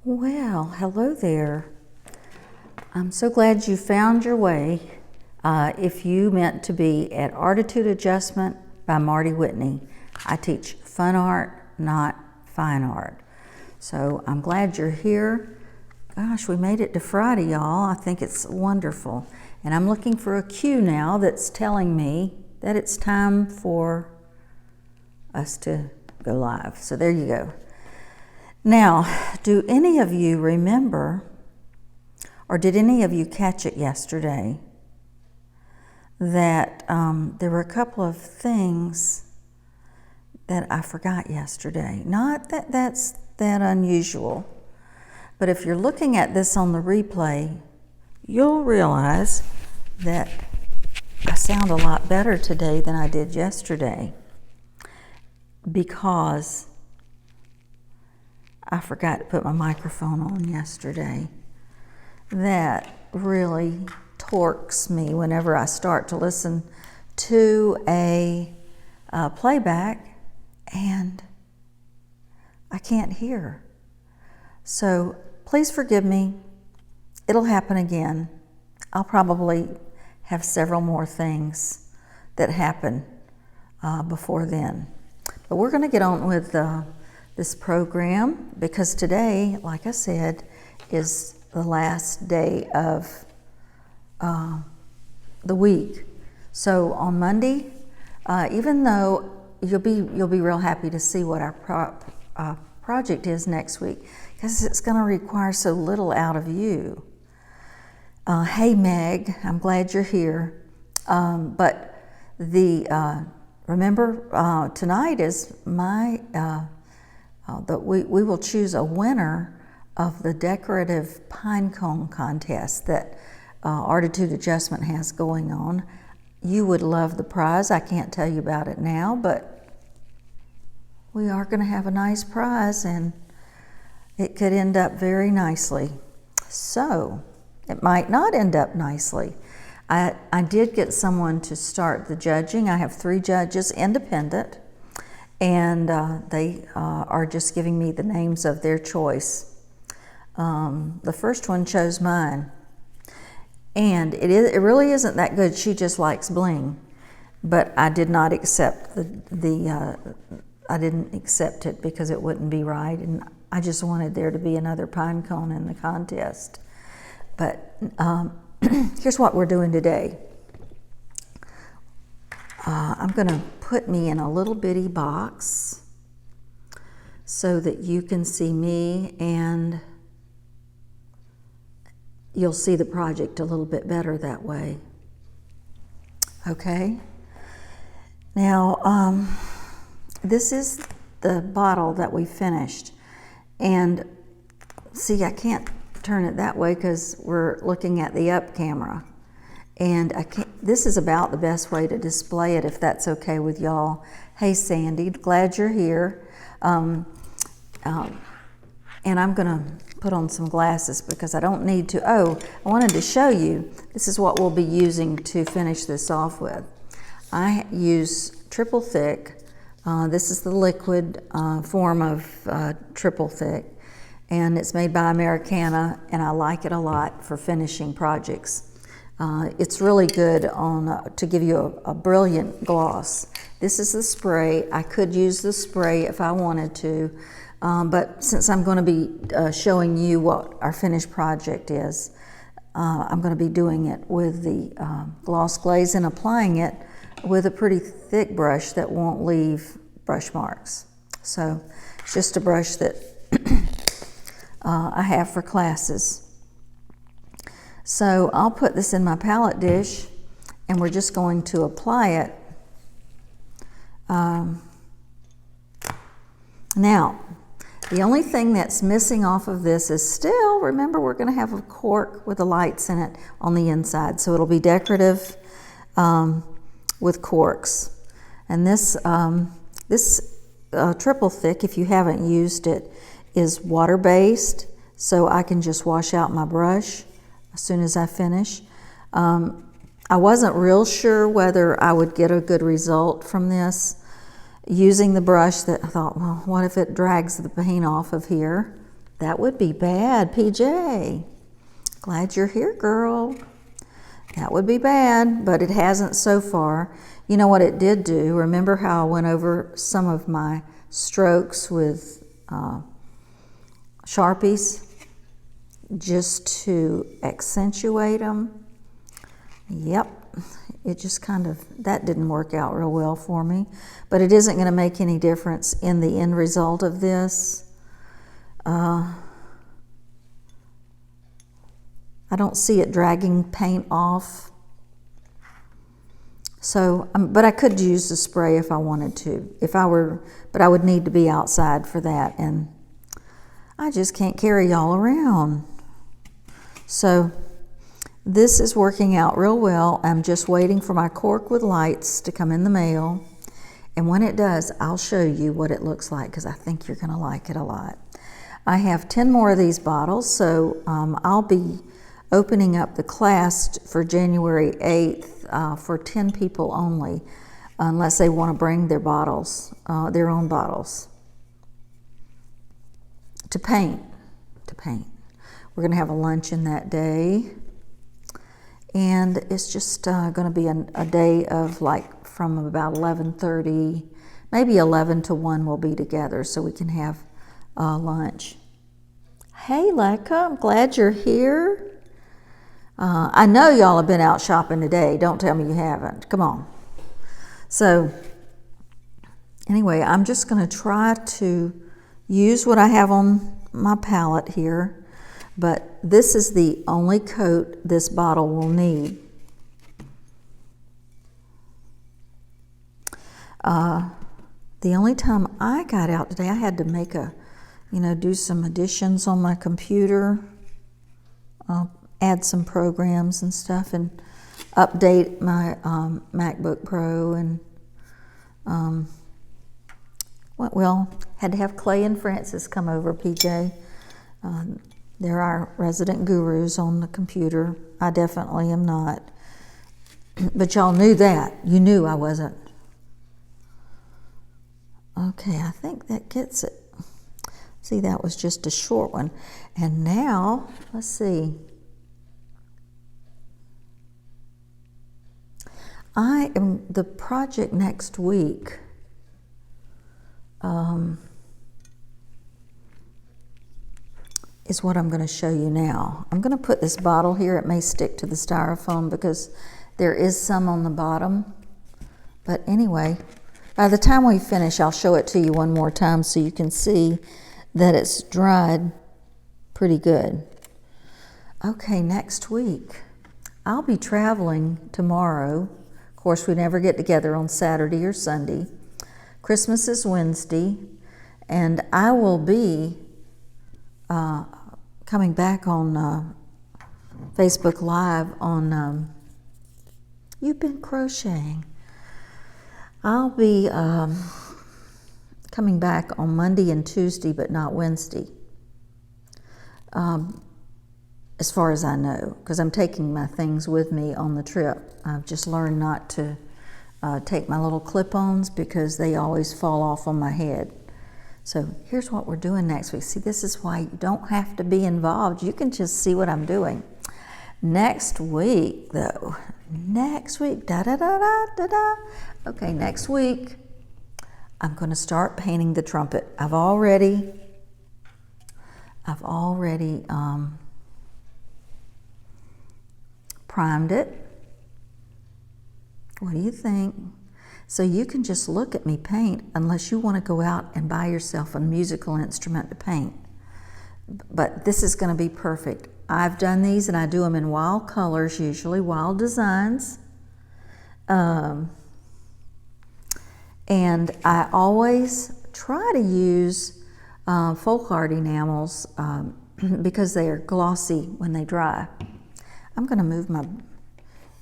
Well, hello there. I'm so glad you found your way. If you meant to be at ARTitude Adjustment by Marty Whitney, I teach fun art, not fine art. So I'm glad you're here. Gosh, we made it to Friday, y'all. I think it's wonderful. And I'm looking for a cue now that's telling me that it's time for us to go live. So there you go. Now, do any of you remember, or did any of you catch it yesterday, that there were a couple of things that I forgot yesterday? Not that that's that unusual, but if you're looking at this on the replay, you'll realize that I sound a lot better today than I did yesterday because I forgot to put my microphone on yesterday. That really torques me whenever I start to listen to a playback and I can't hear. So please forgive me. It'll happen again. I'll probably have several more things that happen before then. But we're going to get on with this program because today, like I said, is the last day of the week. So on Monday, even though you'll be real happy to see what our project is next week, because it's going to require so little out of you. Hey Meg, I'm glad you're here. But remember tonight is my we will choose a winner of the decorative pine cone contest that ARTitude Adjustment has going on. You would love the prize. I can't tell you about it now, but we are going to have a nice prize and it could end up very nicely. So it might not end up nicely. I did get someone to start the judging. I have 3 judges, independent, and they are just giving me the names of their choice. The first one chose mine, and it really isn't that good. She just likes bling, but I did not accept I didn't accept it because it wouldn't be right, and I just wanted there to be another pine cone in the contest. But here's what we're doing today. I'm going to put me in a little bitty box so that you can see me and you'll see the project a little bit better that way. Okay? Now, this is the bottle that we finished. And see, I can't turn it that way because we're looking at the up camera. And this is about the best way to display it, if that's okay with y'all. Hey, Sandy, glad you're here. And I'm going to put on some glasses because I don't need to. Oh, I wanted to show you. This is what we'll be using to finish this off with. I use triple thick. This is the liquid form of triple thick. And it's made by Americana, and I like it a lot for finishing projects. It's really good to give you a brilliant gloss. This is the spray. I could use the spray if I wanted to, but since I'm going to be showing you what our finished project is, I'm going to be doing it with the gloss glaze and applying it with a pretty thick brush that won't leave brush marks. So it's just a brush that I have for classes. So I'll put this in my palette dish and we're just going to apply it. Now, the only thing that's missing off of this is still, remember, we're going to have a cork with the lights in it on the inside. So it'll be decorative with corks. And this triple thick, if you haven't used it, is water-based. So I can just wash out my brush as soon as I finish. I wasn't real sure whether I would get a good result from this using the brush. That I thought, well, what if it drags the paint off of here? That would be bad, PJ. Glad you're here, girl. That would be bad, but it hasn't so far. You know what it did do? Remember how I went over some of my strokes with Sharpies just to accentuate them? Yep, it just kind of, that didn't work out real well for me, but it isn't going to make any difference in the end result of this. I don't see it dragging paint off. So, but I could use the spray if I wanted to. But I would need to be outside for that, and I just can't carry y'all around. So, this is working out real well. I'm just waiting for my cork with lights to come in the mail. And when it does, I'll show you what it looks like, because I think you're gonna like it a lot. I have 10 more of these bottles, so I'll be opening up the class for January 8th for 10 people only, unless they want to bring their bottles, their own bottles, to paint. We're going to have a luncheon that day, and it's just going to be a day of like from about 11:30, maybe 11 to 1 we'll be together so we can have lunch. Hey, Leica, I'm glad you're here. I know y'all have been out shopping today. Don't tell me you haven't. Come on. So, anyway, I'm just going to try to use what I have on my palette here, but this is the only coat this bottle will need. The only time I got out today, I had to make do some additions on my computer, add some programs and stuff, and update my MacBook Pro, and had to have Clay and Francis come over, PJ. They're our resident gurus on the computer. I definitely am not. But y'all knew that. You knew I wasn't. Okay, I think that gets it. See, that was just a short one. And now, let's see. The project next week is what I'm going to show you now. I'm going to put this bottle here. It may stick to the styrofoam because there is some on the bottom. But anyway, by the time we finish, I'll show it to you one more time so you can see that it's dried pretty good. Okay, next week. I'll be traveling tomorrow. Of course, we never get together on Saturday or Sunday. Christmas is Wednesday, and I will be coming back on Facebook Live on You've Been Crocheting. I'll be coming back on Monday and Tuesday, but not Wednesday, as far as I know, because I'm taking my things with me on the trip. I've just learned not to take my little clip-ons because they always fall off on my head. So here's what we're doing next week. See, this is why you don't have to be involved. You can just see what I'm doing. Next week, though. Next week, da-da-da-da-da-da. Okay, next week, I'm going to start painting the trumpet. I've already primed it. What do you think? So you can just look at me paint unless you want to go out and buy yourself a musical instrument to paint. But this is going to be perfect. I've done these and I do them in wild colors, usually wild designs. And I always try to use folk art enamels because they are glossy when they dry. I'm going to move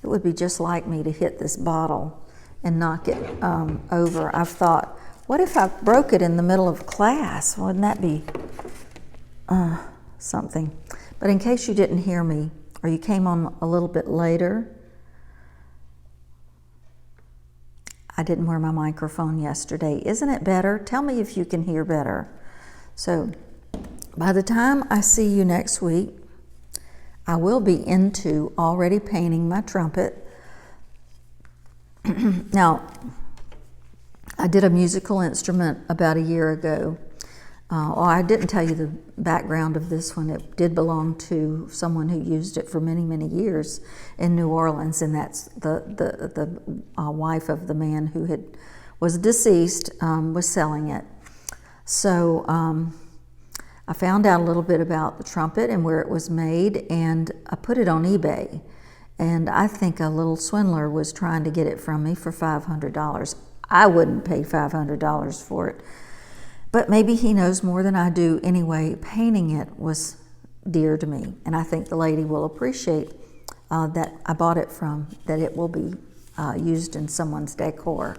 it would be just like me to hit this bottle and knock it over. I've thought, what if I broke it in the middle of class? Wouldn't that be something? But in case you didn't hear me, or you came on a little bit later, I didn't wear my microphone yesterday. Isn't it better? Tell me if you can hear better. So by the time I see you next week, I will be into already painting my trumpet. Now, I did a musical instrument about a year ago. I didn't tell you the background of this one. It did belong to someone who used it for many, many years in New Orleans, and that's the wife of the man who was deceased, was selling it. So I found out a little bit about the trumpet and where it was made, and I put it on eBay. And I think a little swindler was trying to get it from me for $500. I wouldn't pay $500 for it. But maybe he knows more than I do. Anyway, painting it was dear to me, and I think the lady will appreciate that I bought it from, that it will be used in someone's decor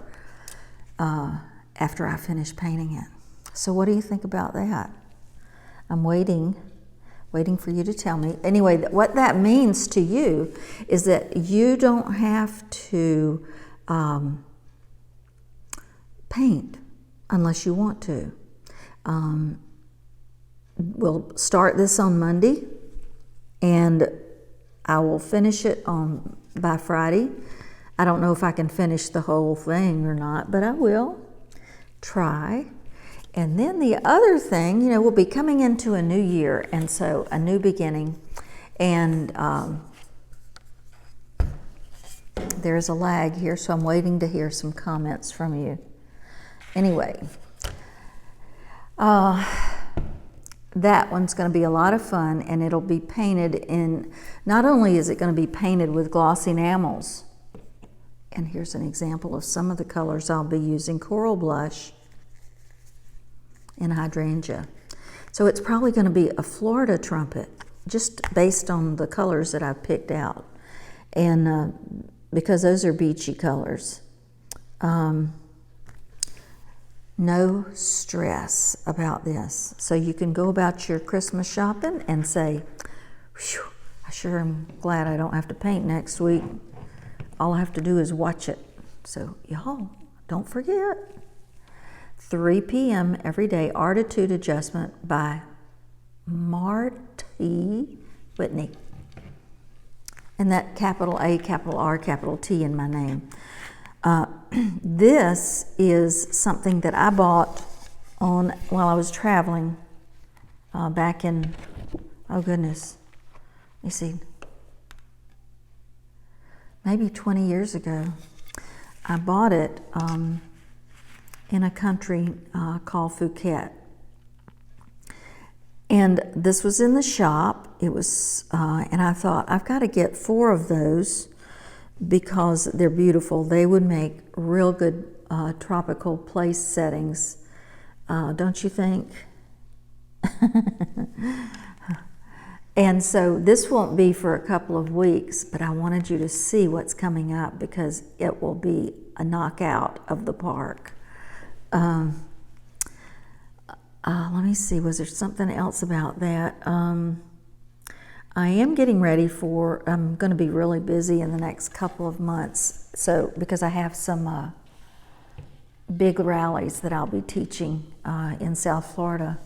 after I finish painting it. So what do you think about that? I'm waiting for you to tell me. Anyway, what that means to you is that you don't have to paint unless you want to. We'll start this on Monday, and I will finish it by Friday. I don't know if I can finish the whole thing or not, but I will try. And then the other thing, we'll be coming into a new year, and so a new beginning. And there's a lag here, so I'm waiting to hear some comments from you. Anyway, that one's going to be a lot of fun, and it'll be painted in, not only is it going to be painted with glossy enamels, and here's an example of some of the colors I'll be using: coral blush and hydrangea. So it's probably going to be a Florida trumpet, just based on the colors that I've picked out, and because those are beachy colors. No stress about this. So you can go about your Christmas shopping and say, "Whew, I sure am glad I don't have to paint next week. All I have to do is watch it." So y'all, don't forget, 3 p.m. every day, ARTitude adjustment by Marty Whitney. And that capital A, capital R, capital T in my name. This is something that I bought while I was traveling back in, oh goodness, let me see, maybe 20 years ago. I bought it in a country called Phuket. And this was in the shop. It was, and I thought, I've got to get 4 of those because they're beautiful. They would make real good tropical place settings, don't you think? And so this won't be for a couple of weeks, but I wanted you to see what's coming up because it will be a knockout of the park. Let me see, was there something else about that? I am getting ready I'm going to be really busy in the next couple of months, so because I have some big rallies that I'll be teaching in South Florida.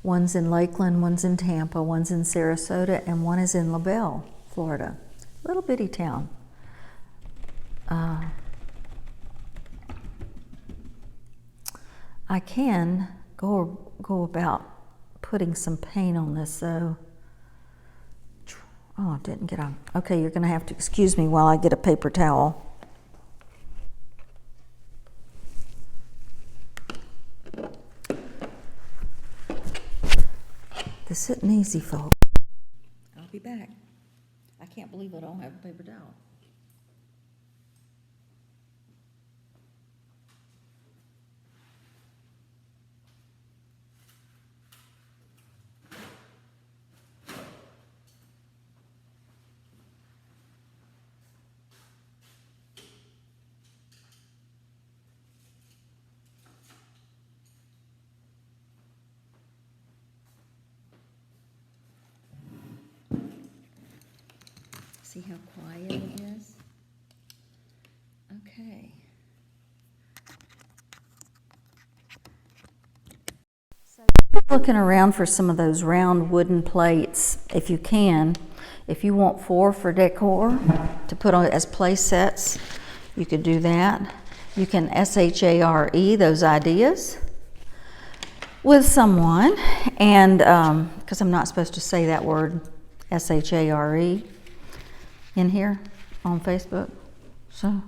One's in Lakeland, one's in Tampa, one's in Sarasota, and one is in LaBelle, Florida. Little bitty town. I can go about putting some paint on this though. Oh, it didn't get on. Okay, you're gonna have to excuse me while I get a paper towel. This isn't easy, folks. I'll be back. I can't believe I don't have a paper towel. See how quiet it is? Okay. So looking around for some of those round wooden plates, if you can. If you want 4 for decor to put on as play sets, you could do that. You can share those ideas with someone, and because I'm not supposed to say that word share in here on Facebook. So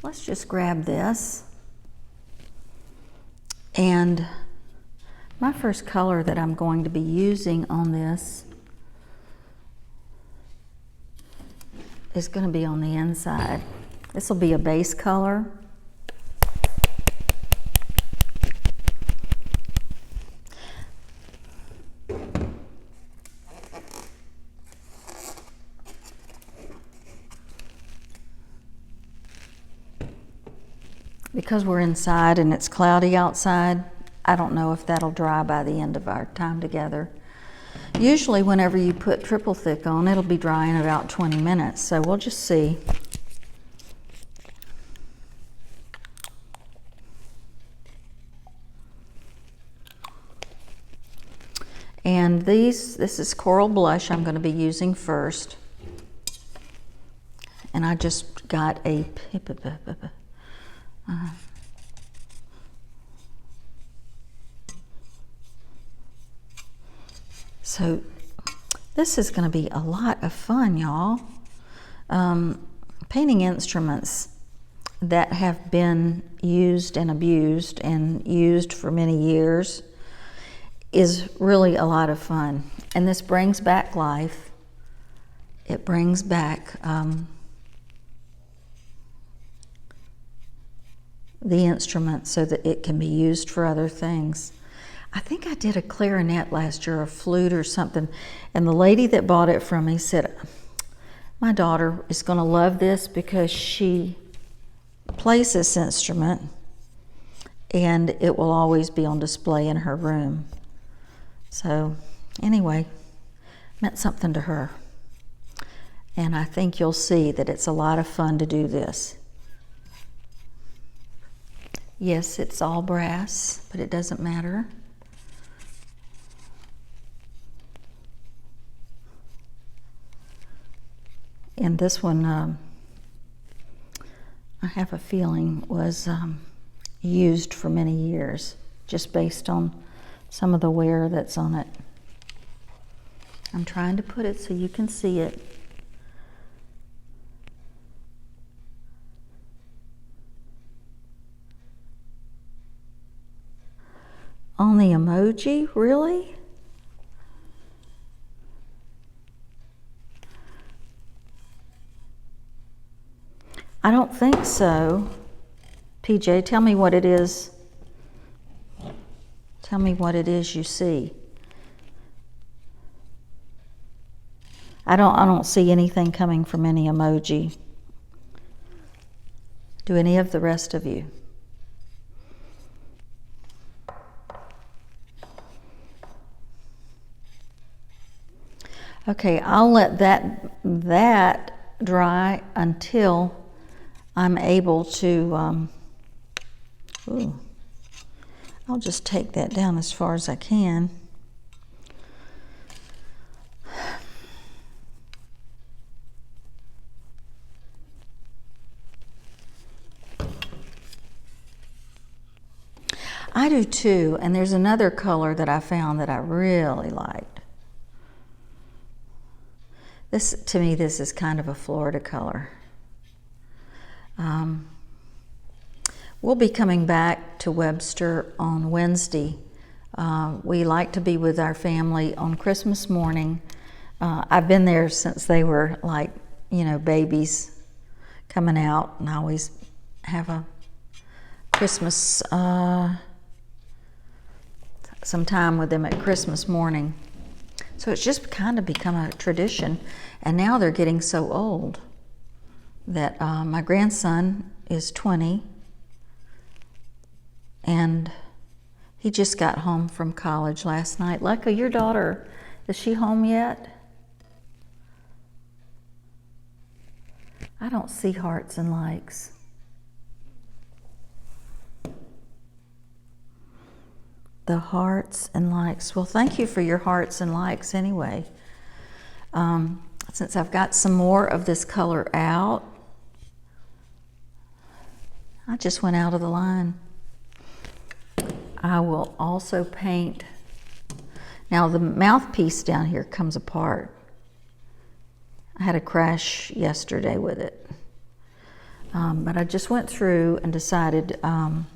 let's just grab this. And my first color that I'm going to be using on this is going to be on the inside. This will be a base color. Because we're inside and it's cloudy outside, I don't know if that'll dry by the end of our time together. Usually whenever you put triple thick on, it'll be dry in about 20 minutes, so we'll just see. And this is coral blush I'm going to be using first. And I just got a so this is going to be a lot of fun, y'all. Painting instruments that have been used and abused and used for many years is really a lot of fun. And this brings back life. It brings back the instrument so that it can be used for other things. I think I did a clarinet last year, a flute or something, and the lady that bought it from me said, my daughter is going to love this because she plays this instrument and it will always be on display in her room. So anyway, meant something to her. And I think you'll see that it's a lot of fun to do this. Yes, it's all brass, but it doesn't matter. And this one, I have a feeling was used for many years, just based on some of the wear that's on it. I'm trying to put it so you can see it. On the emoji, really? I don't think so. PJ, tell me what it is. Tell me what it is you see. I don't see anything coming from any emoji. Do any of the rest of you? Okay, I'll let that dry until I'm able to, I'll just take that down as far as I can. I do too, and there's another color that I found that I really liked. This, to me, this is kind of a Florida color. We'll be coming back to Webster on Wednesday. We like to be with our family on Christmas morning. I've been there since they were like, babies coming out, and I always have a Christmas, some time with them at Christmas morning. So it's just kind of become a tradition, and now they're getting so old that my grandson is 20, and he just got home from college last night. Leica, your daughter, is she home yet? I don't see hearts and likes. the hearts and likes. Well, thank you for your hearts and likes anyway. Since I've got some more of this color out, I just went out of the line. I will also paint. Now the mouthpiece down here comes apart. I had a crash yesterday with it. But I just went through and decided, and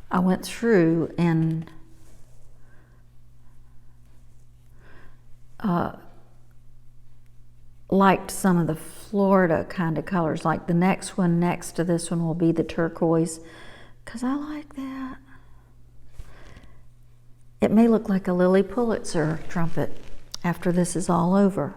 I went through and liked some of the Florida kind of colors. Like the next one next to this one will be the turquoise, because I like that. It may look like a Lily Pulitzer trumpet after this is all over.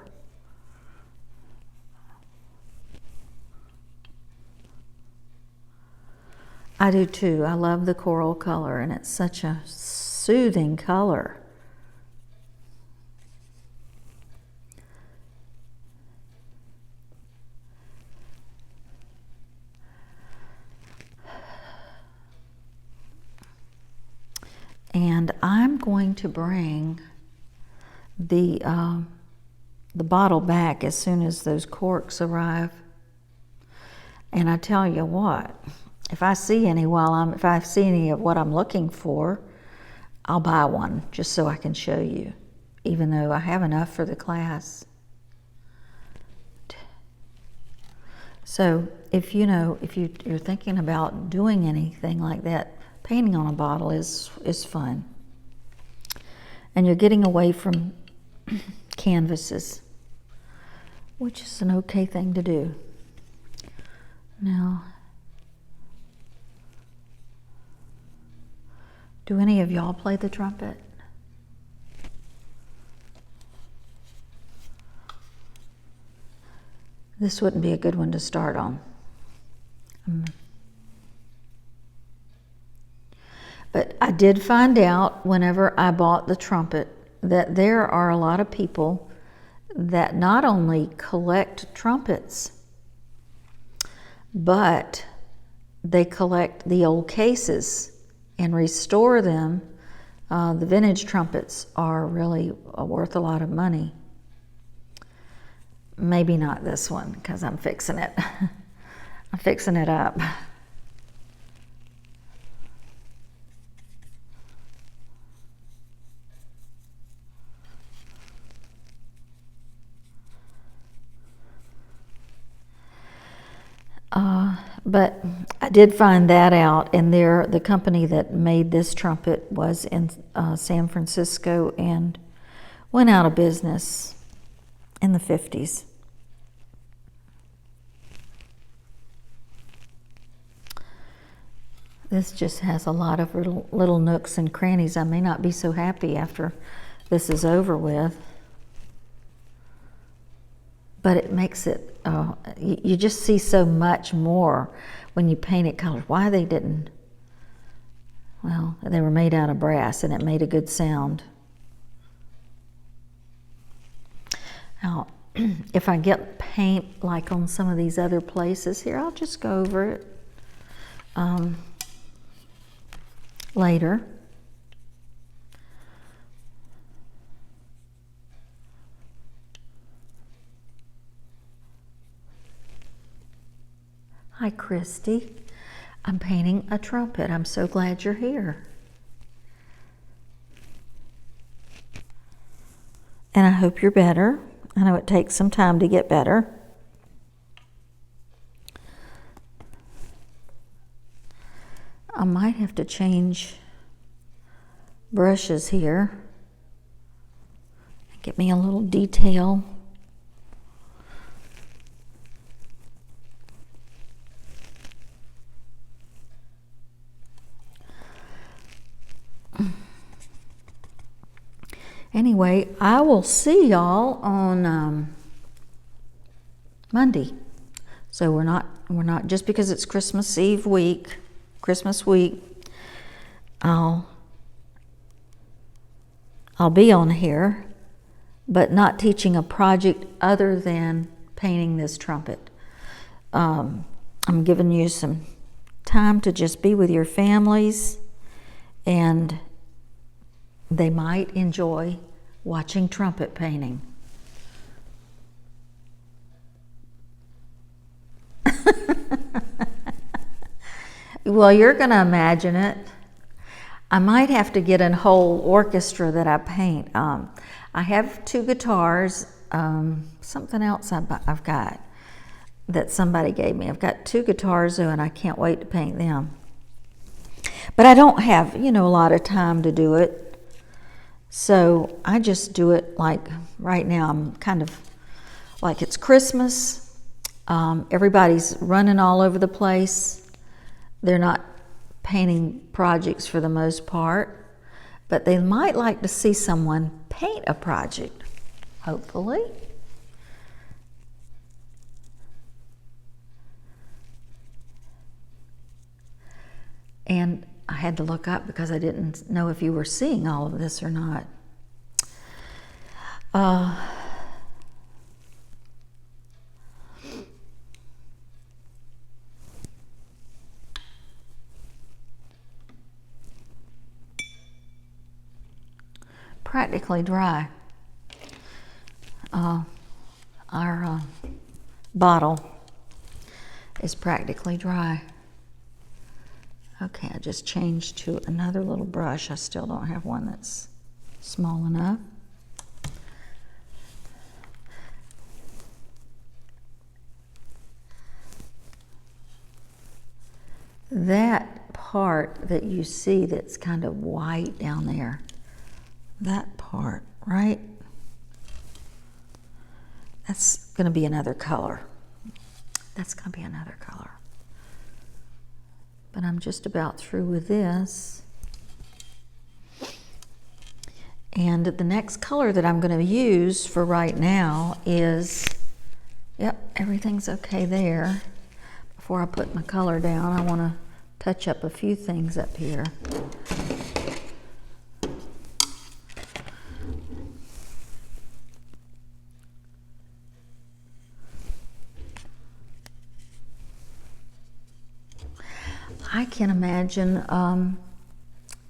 I do too. I love the coral color, and it's such a soothing color. And I'm going to bring the bottle back as soon as those corks arrive. And I tell you what, if I see any of what I'm looking for, I'll buy one just so I can show you, even though I have enough for the class. So if you're thinking about doing anything like that, painting on a bottle is fun. And you're getting away from canvases, which is an okay thing to do. Now, do any of y'all play the trumpet? This wouldn't be a good one to start on. But I did find out whenever I bought the trumpet that there are a lot of people that not only collect trumpets, but they collect the old cases and restore them. The vintage trumpets are really worth a lot of money. Maybe not this one, because I'm fixing it. I'm fixing it up. But I did find that out, and the company that made this trumpet was in San Francisco and went out of business in the 50s. This just has a lot of little nooks and crannies. I may not be so happy after this is over with, but it makes it, you just see so much more when you paint it colors. Why they didn't, well, they were made out of brass and it made a good sound. Now, if I get paint like on some of these other places here, I'll just go over it later. Hi, Christy. I'm painting a trumpet. I'm so glad you're here. And I hope you're better. I know it takes some time to get better. I might have to change brushes here. Get me a little detail. Anyway, I will see y'all on Monday. So we're not just because it's Christmas week, I'll be on here, but not teaching a project other than painting this trumpet. I'm giving you some time to just be with your families, and they might enjoy watching trumpet painting. Well, you're going to imagine it. I might have to get a whole orchestra that I paint. I have 2 guitars, something else I've got that somebody gave me. I've got 2 guitars, and I can't wait to paint them. But I don't have, a lot of time to do it. So I just do it like right now. I'm kind of like it's Christmas. Everybody's running all over the place. They're not painting projects for the most part, but they might like to see someone paint a project, hopefully. And I had to look up because I didn't know if you were seeing all of this or not. Practically dry. Our bottle is practically dry. Okay, I just changed to another little brush. I still don't have one that's small enough. That part that you see that's kind of white down there, that part, right? That's going to be another color. That's going to be another color. But I'm just about through with this. And the next color that I'm going to use for right now is, yep, everything's okay there. Before I put my color down, I want to touch up a few things up here. I can imagine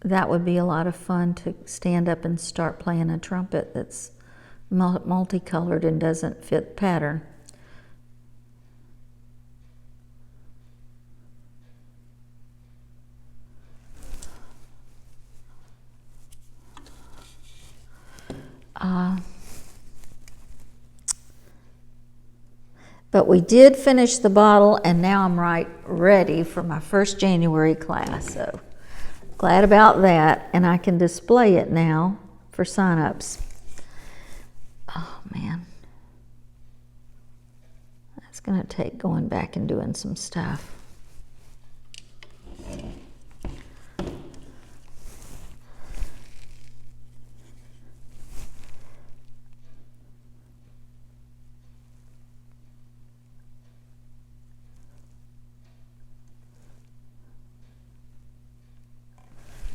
that would be a lot of fun to stand up and start playing a trumpet that's multicolored and doesn't fit the pattern. But we did finish the bottle, and now I'm ready for my first January class. So glad about that, and I can display it now for sign-ups. Oh man, that's going to take going back and doing some stuff.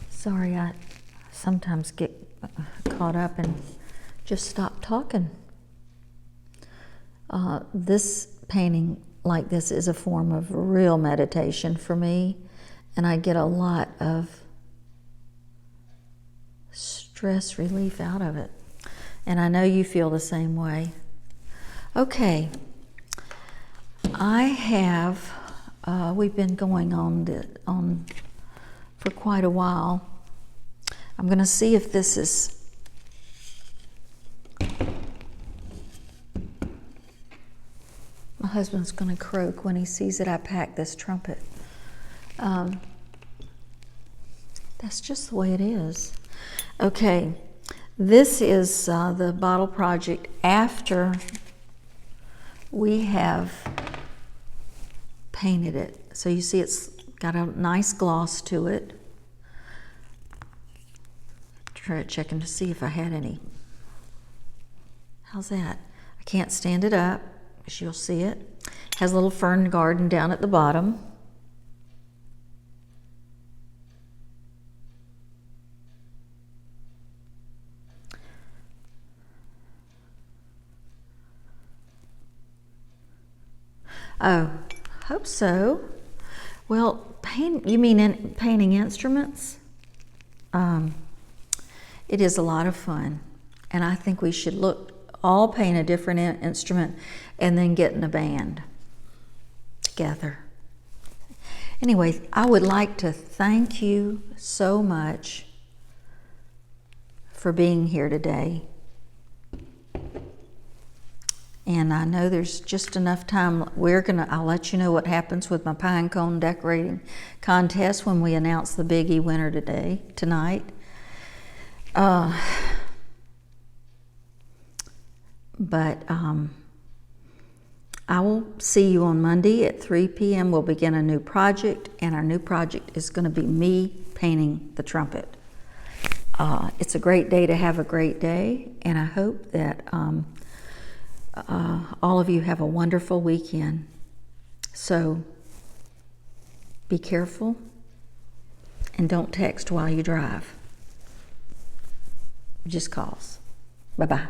Sorry, I sometimes get caught up and just stop talking. This painting like this is a form of real meditation for me, and I get a lot of stress relief out of it. And I know you feel the same way. Okay, I have, we've been going on for quite a while. I'm going to see if this is, my husband's going to croak when he sees that I packed this trumpet. That's just the way it is. Okay, this is the bottle project after we have painted it. So you see it's got a nice gloss to it. Try checking to see if I had any. How's that? I can't stand it up, because you'll see it. Has a little fern garden down at the bottom. Oh, hope so. Well, you mean painting instruments? It is a lot of fun, and I think we should all paint a different instrument and then get in a band together. Anyway, I would like to thank you so much for being here today. And I know there's just enough time. I'll let you know what happens with my pine cone decorating contest when we announce the biggie winner tonight. But I will see you on Monday at 3 p.m. We'll begin a new project, and our new project is going to be me painting the trumpet. It's a great day to have a great day, and I hope that all of you have a wonderful weekend. So be careful and don't text while you drive. Just calls. Bye-bye.